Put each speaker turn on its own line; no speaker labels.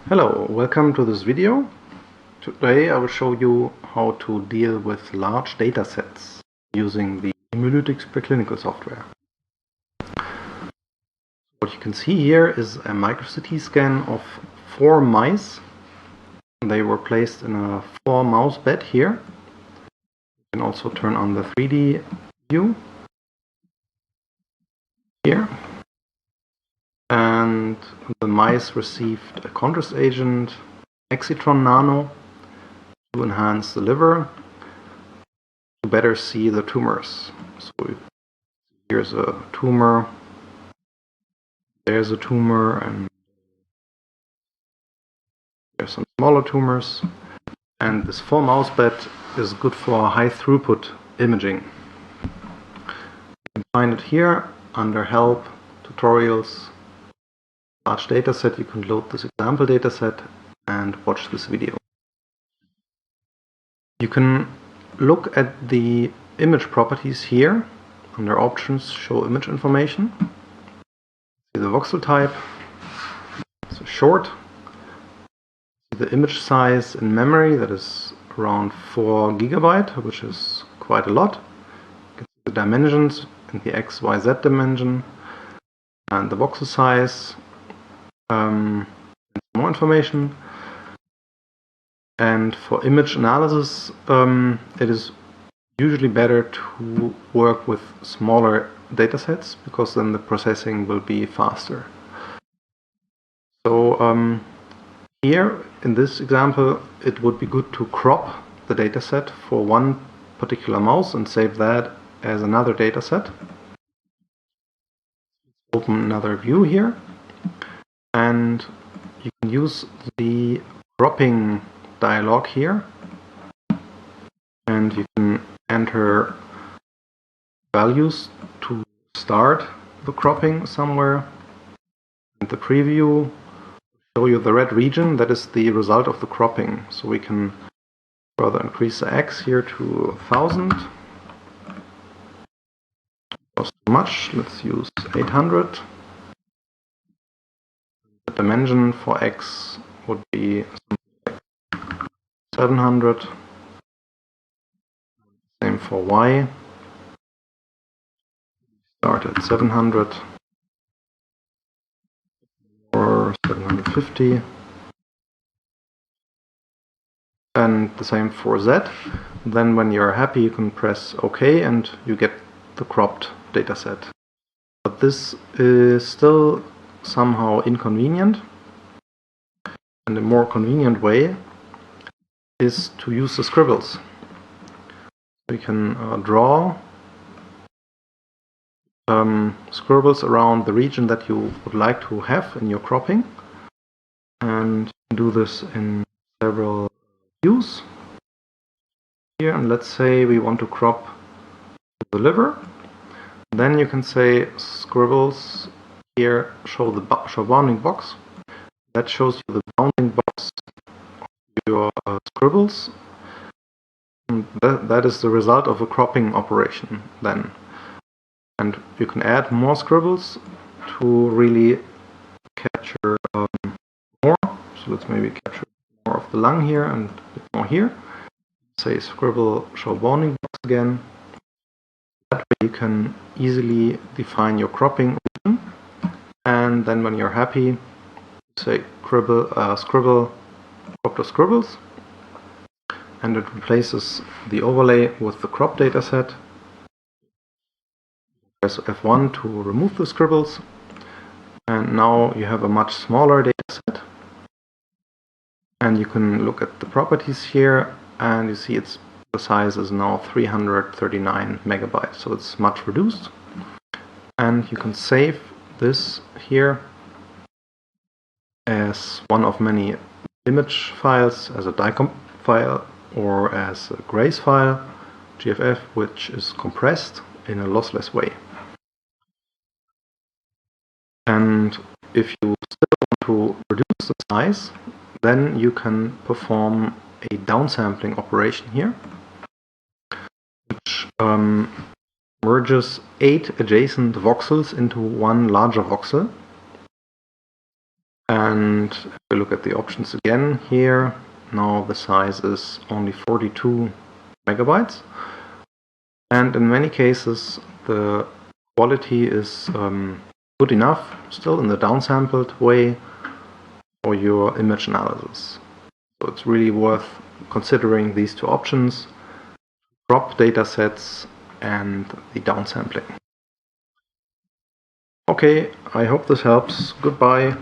Hello, welcome to this video. Today I will show you how to deal with large data sets using the Imalytics Preclinical software. What you can see here is a micro-CT scan of 4 mice. They were placed in a 4-mouse bed here. You can also turn on the 3D view here. And the mice received a contrast agent, Exitron Nano, to enhance the liver to better see the tumors. So here's a tumor, there's a tumor, and there's some smaller tumors. And this 4-mouse bed is good for high throughput imaging. You can find it here under Help, Tutorials, Large Dataset. You can load this example dataset and watch this video. You can look at the image properties here under Options, Show Image Information. See the voxel type, it's a short. See the image size in memory, that is around 4 GB, which is quite a lot. You can see the dimensions in the X, Y, Z dimension, and the voxel size, and more information. And for image analysis, it is usually better to work with smaller datasets because then the processing will be faster. So here in this example, it would be good to crop the dataset for one particular mouse and save that as another dataset. Open another view here, and you can use the cropping dialog here, and you can enter values to start the cropping somewhere. And the preview will show you the red region, that is the result of the cropping. So we can further increase the X here to 1000. Cost too much, let's use 800. The dimension for X would be something like 700. Same for Y. Start at 700 or 750. And the same for Z. Then when you're happy, you can press OK and you get the cropped dataset. But this is still somehow inconvenient. And a more convenient way is to use the Scribbles. We can draw scribbles around the region that you would like to have in your cropping, and do this in several views here. And let's say we want to crop the liver, then you can say scribbles here, show bounding box. That shows you the bounding box of your scribbles. And that is the result of a cropping operation then. And you can add more scribbles to really capture more. So let's maybe capture more of the lung here and a bit more here. Say scribble show bounding box again. That way you can easily define your cropping region. And then when you're happy, say scribble crop to scribbles. And it replaces the overlay with the crop dataset. Press F1 to remove the scribbles, and now you have a much smaller dataset. And you can look at the properties here, and you see the size is now 339 megabytes, so it's much reduced. And you can save this here as one of many image files, as a DICOM file or as a Grace file, GFF, which is compressed in a lossless way. And if you still want to reduce the size, then you can perform a downsampling operation here, which merges 8 adjacent voxels into one larger voxel. And if we look at the options again here, now the size is only 42 megabytes. And in many cases, the quality is good enough, still in the downsampled way, for your image analysis. So it's really worth considering these two options, crop datasets and the downsampling. Okay, I hope this helps. Goodbye.